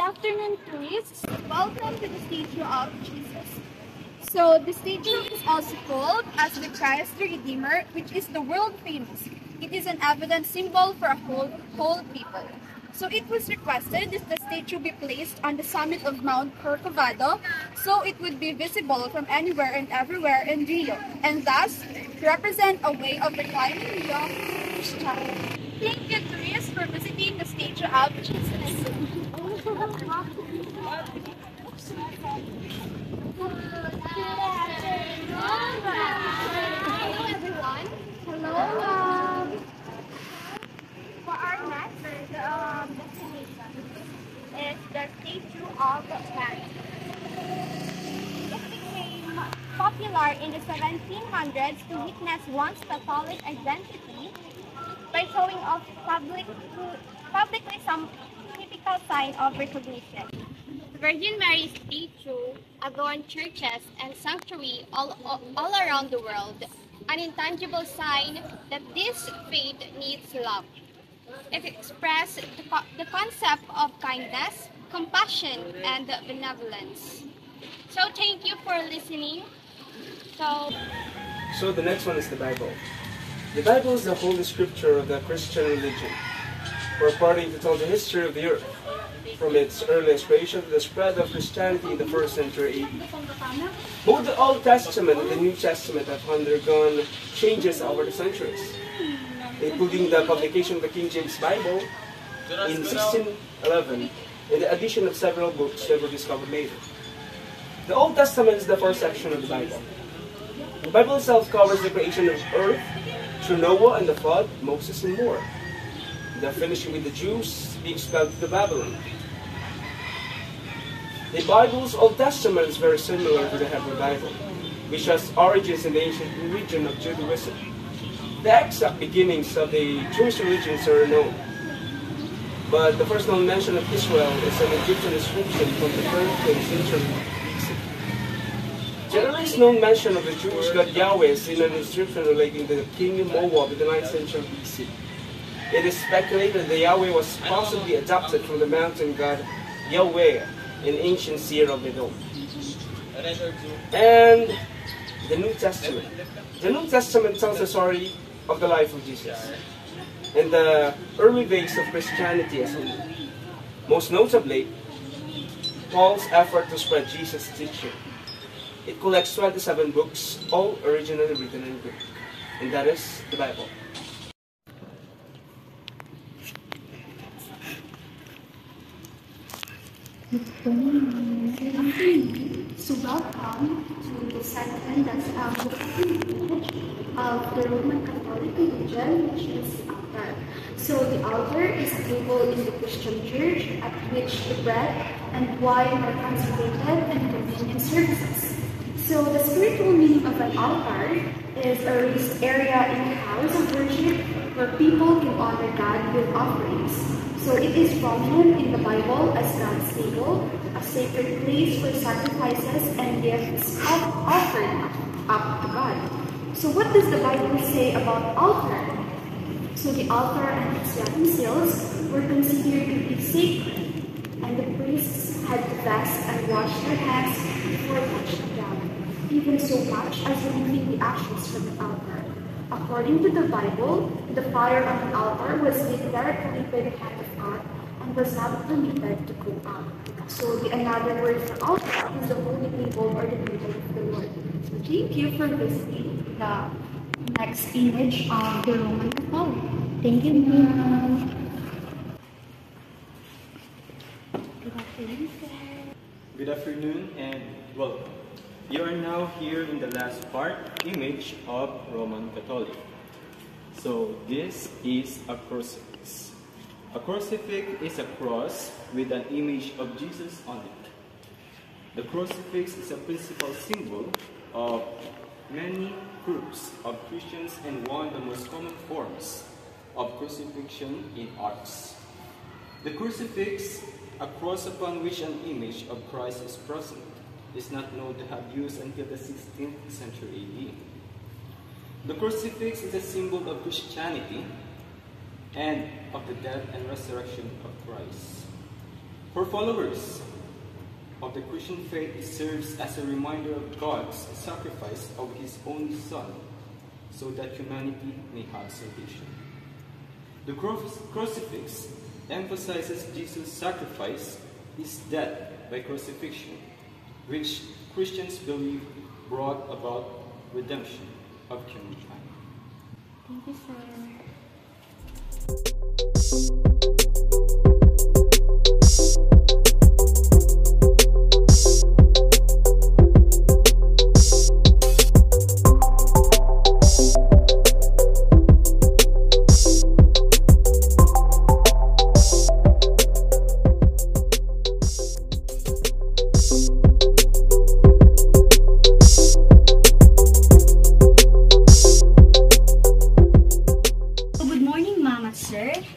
afternoon, tourists. Welcome to the statue of Jesus. So, the statue is also called as the Christ the Redeemer, which is the world famous. It is an evident symbol for a whole people. So, it was requested that the statue be placed on the summit of Mount Corcovado, so it would be visible from anywhere and everywhere in Rio, and thus represent a way of reclaiming young Christianity. Thank you, tourists, for visiting the statue of Jesus. Hello everyone. Hello. For our next destination is the statue of Mary. It became popular in the 1700s to witness one's Catholic identity by showing off publicly some typical sign of recognition. Virgin Mary's statue adorned churches and sanctuaries all around the world, an intangible sign that this faith needs love. It expressed the concept of kindness, compassion, and benevolence. So thank you for listening. So the next one is the Bible. The Bible is the holy scripture of the Christian religion, purporting to tell the history of the earth, from its earliest creation to the spread of Christianity in the 1st century AD. Both the Old Testament and the New Testament have undergone changes over the centuries, including the publication of the King James Bible in 1611 and the addition of several books that were discovered later. The Old Testament is the first section of the Bible. The Bible itself covers the creation of earth through Noah and the flood, Moses, and more. The finishing with the Jews being expelled to Babylon. The Bible's Old Testament is very similar to the Hebrew Bible, which has origins in the ancient religion of Judaism. The exact beginnings of the Jewish religions are unknown, but the first known mention of Israel is an Egyptian inscription from the 3rd century BC. The earliest known mention of the Jewish god Yahweh is in an inscription relating to the king of Moab in the 9th century BC. It is speculated that Yahweh was possibly adopted from the mountain god Yahweh in ancient Seir of Edom. And the New Testament. The New Testament tells the story of the life of Jesus and the early days of Christianity as a whole. Most notably, Paul's effort to spread Jesus' teaching. It collects 27 books, all originally written in Greek, and that is the Bible. So welcome to the second image of the Roman Catholic religion, which is the altar. So the altar is a table in the Christian church at which the bread and wine are consecrated and convened in services. So the spiritual meaning of an altar is a raised area in the house of worship where people can honor God with offerings. So it is prominent in the Bible as God's table, a sacred place where sacrifices and gifts are offered up to God. So what does the Bible say about altar? So the altar and its utensils were considered to be sacred, and the priests had to fast and wash their hands before touching the ground, even so much as removing the ashes from the altar. According to the Bible, the fire on the altar was lit directly by the hand of God and was not permitted to go out. So the another word for altar is the holy table or the table of the Lord. So thank you for visiting the next image of the Roman Catholic. Thank you, ma'am. Good afternoon, sir. Good afternoon and welcome. You are now here in the last part, image of Roman Catholic. So this is a crucifix. A crucifix is a cross with an image of Jesus on it. The crucifix is a principal symbol of many groups of Christians and one of the most common forms of crucifixion in arts. The crucifix, a cross upon which an image of Christ is present, is not known to have used until the 16th century AD. The crucifix is a symbol of Christianity and of the death and resurrection of Christ. For followers of the Christian faith, it serves as a reminder of God's sacrifice of His only Son so that humanity may have salvation. The crucifix emphasizes Jesus' sacrifice, His death by crucifixion, which Christians believe brought about redemption of humankind. Thank you, sir.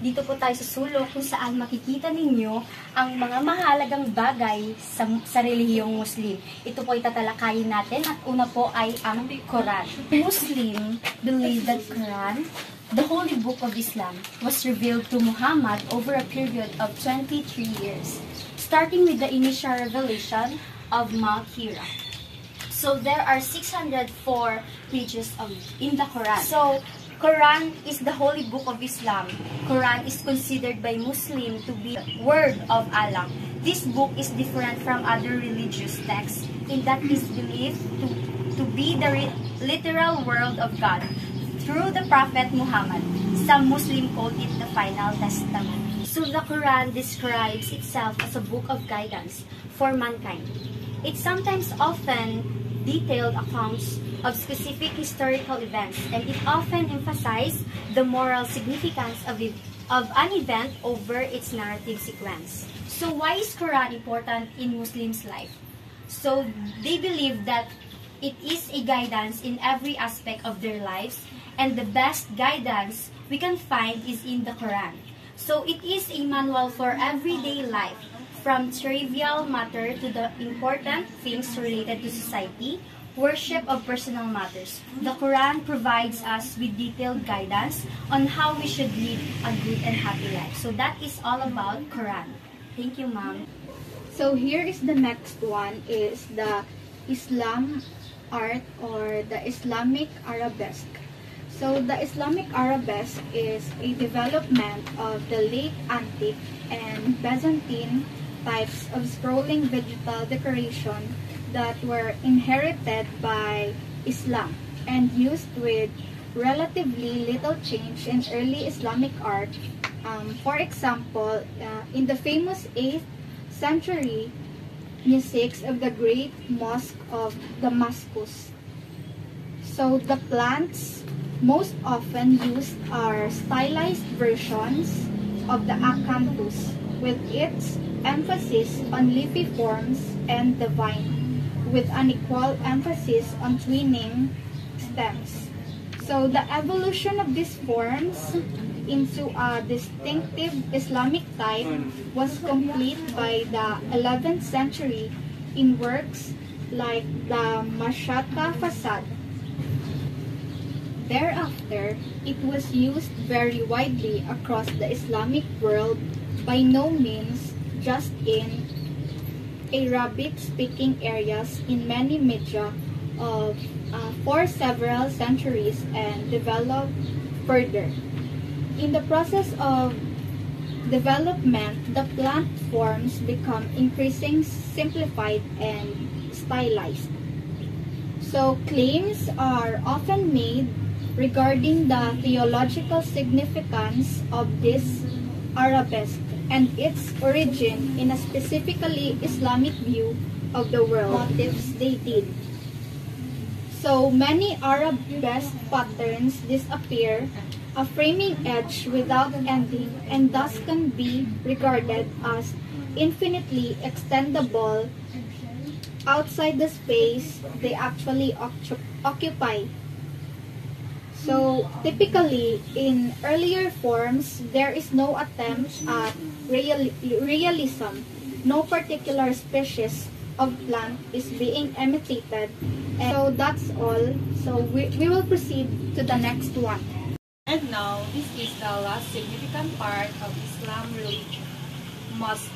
Dito po tayo sa sulok kung saan makikita ninyo ang mga mahalagang bagay sa relihiyong Muslim. Ito po ay tatalakayin natin at una po ay ang Quran. Muslim believe that Quran, the holy book of Islam, was revealed to Muhammad over a period of 23 years, starting with the initial revelation of Mount Hira. So there are 604 pages in the Quran. So Quran is the holy book of Islam. Quran is considered by Muslim to be the word of Allah. This book is different from other religious texts in that it is believed to be the literal word of God through the Prophet Muhammad. Some Muslims call it the final testament. So the Quran describes itself as a book of guidance for mankind. It sometimes often detailed accounts of specific historical events, and it often emphasizes the moral significance of an event over its narrative sequence. So why is Quran important in Muslims' life? So they believe that it is a guidance in every aspect of their lives, and the best guidance we can find is in the Quran. So it is a manual for everyday life, from trivial matter to the important things related to society, worship of personal matters. The Quran provides us with detailed guidance on how we should live a good and happy life. So that is all about Quran. Thank you, ma'am. So here is the next one, is the Islam art or the Islamic arabesque. So the Islamic arabesque is a development of the late antique and Byzantine types of scrolling vegetal decoration that were inherited by Islam and used with relatively little change in early Islamic art. For example, in the famous 8th century mosaics of the Great Mosque of Damascus. So the plants most often used are stylized versions of the acanthus, with its emphasis on leafy forms, and the vine, with an equal emphasis on twining stems. So the evolution of these forms into a distinctive Islamic type was complete by the 11th century in works like the Mashata Fasad. Thereafter, it was used very widely across the Islamic world, by no means just in Arabic-speaking areas in many media for several centuries and developed further. In the process of development, the plant forms become increasingly simplified and stylized. So claims are often made regarding the theological significance of this arabesque and its origin in a specifically Islamic view of the world. Motifs they did. So many arabesque patterns disappear, a framing edge without ending, and thus can be regarded as infinitely extendable outside the space they actually occupy. So typically, in earlier forms, there is no attempt at realism. No particular species of plant is being imitated. And so that's all. So we will proceed to the next one. And now, this is the last significant part of Islam religion, mosque,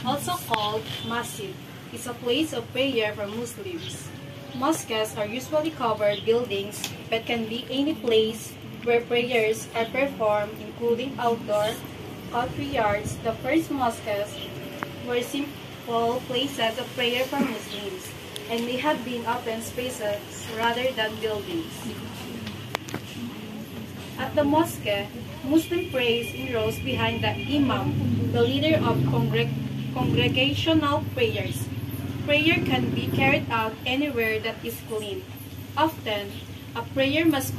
also called masjid, is a place of prayer for Muslims. Mosques are usually covered buildings but can be any place where prayers are performed, including outdoor, country yards. The first mosques were simple places of prayer for Muslims and may have been open spaces rather than buildings. At the mosque, Muslim prays in rows behind the imam, the leader of congregational prayers. Prayer can be carried out anywhere that is clean. Often, a prayer mask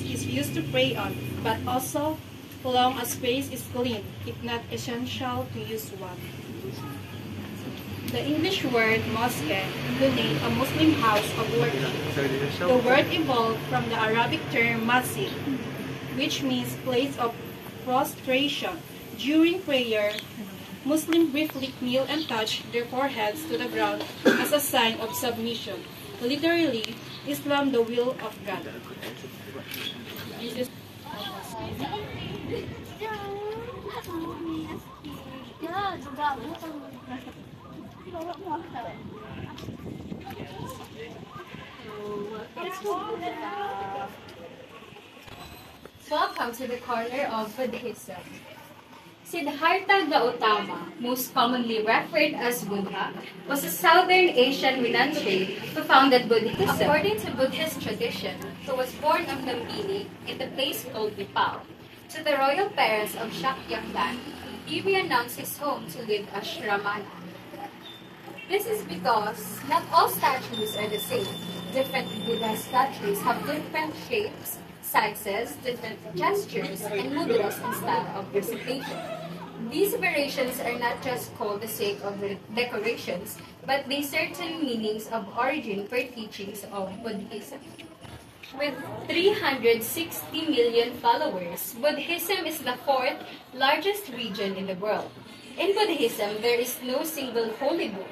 is used to pray on, but also long as space is clean, if not essential to use one. The English word mosque indicates a Muslim house of worship. The word evolved from the Arabic term masjid, which means place of prostration. During prayer, Muslims briefly kneel and touch their foreheads to the ground as a sign of submission. Literally, Islam, the will of God. Welcome to the corner of Buddhism. Siddhartha Gautama, most commonly referred as Buddha, was a Southern Asian renunciate who founded Buddhism. According to Buddhist tradition, he was born of Lumbini in the place called Nepal. To the royal parents of Shakya clan, he renounced his home to live as Shramana. This is because not all statues are the same. Different Buddha statues have different shapes, sizes, different gestures, and mudras and style of presentation. These variations are not just called the sake of decorations, but they certain meanings of origin per teachings of Buddhism. With 360 million followers, Buddhism is the fourth largest religion in the world. In Buddhism, there is no single holy book.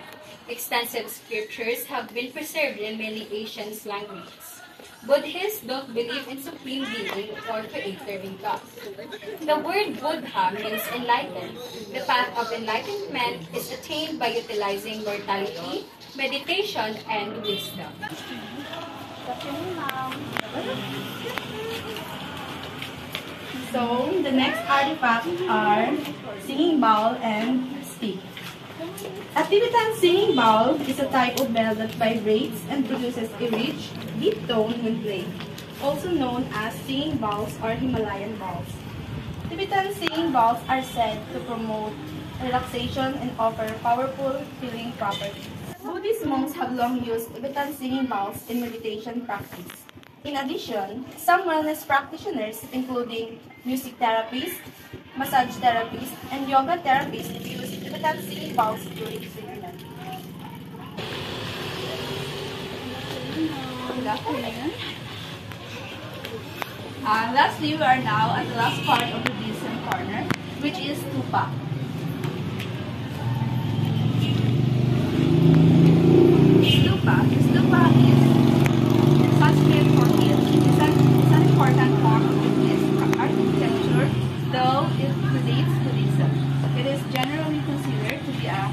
Extensive scriptures have been preserved in many Asian languages. Buddhists don't believe in supreme being or creator in God. The word Buddha means enlightened. The path of enlightenment is attained by utilizing mortality, meditation, and wisdom. So, the next artifacts are singing bowl and stick. A Tibetan singing bowl is a type of bell that vibrates and produces a rich, deep tone when played, also known as singing bowls or Himalayan bowls. Tibetan singing bowls are said to promote relaxation and offer powerful healing properties. Buddhist monks have long used Tibetan singing bowls in meditation practice. In addition, some wellness practitioners, including music therapists, massage therapists, and yoga therapists, use Tibetan singing bowls during treatment. Good afternoon. Lastly, we are now at the last part of the Buddhism corner, which is stupa. Stupa is Sanskrit for hill. It's an important form of Buddhist architecture, though it predates Buddhism. It is generally considered to be a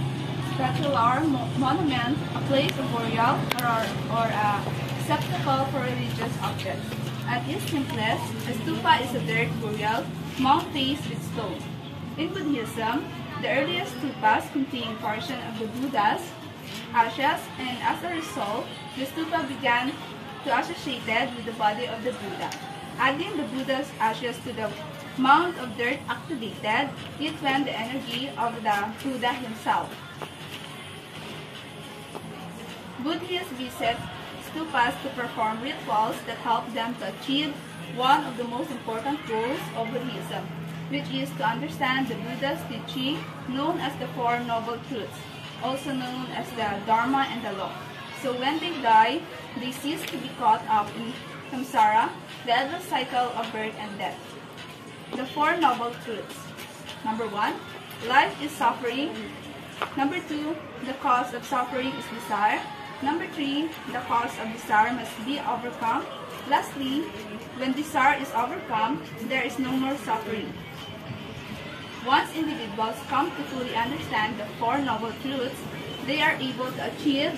statuary monument, a place of burial, or a receptacle for religious objects. At its simplest, a stupa is a dirt burial mound faced with stone. In Buddhism, the earliest stupas contain portion of the Buddha's ashes, and as a result, the stupa began to associated with the body of the Buddha. Adding the Buddha's ashes to the mound of dirt activated, it lent the energy of the Buddha himself. Buddhists visit stupas to perform rituals that help them to achieve one of the most important goals of Buddhism, which is to understand the Buddha's teaching known as the Four Noble Truths, also known as the Dharma and the Law. So when they die, they cease to be caught up in samsara, the endless cycle of birth and death. The Four Noble Truths. Number 1, life is suffering. Number 2, the cause of suffering is desire. Number 3, the cause of desire must be overcome. Lastly, when desire is overcome, there is no more suffering. Once individuals come to fully understand the Four Noble Truths, they are able to achieve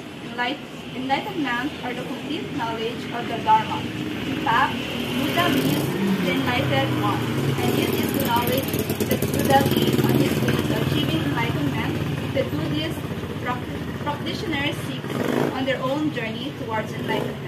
enlightenment or the complete knowledge of the Dharma. In fact, Buddha means the enlightened one, and it is the knowledge that Buddha gained on his way to achieving enlightenment that Buddhist practitioners seek on their own journey towards enlightenment.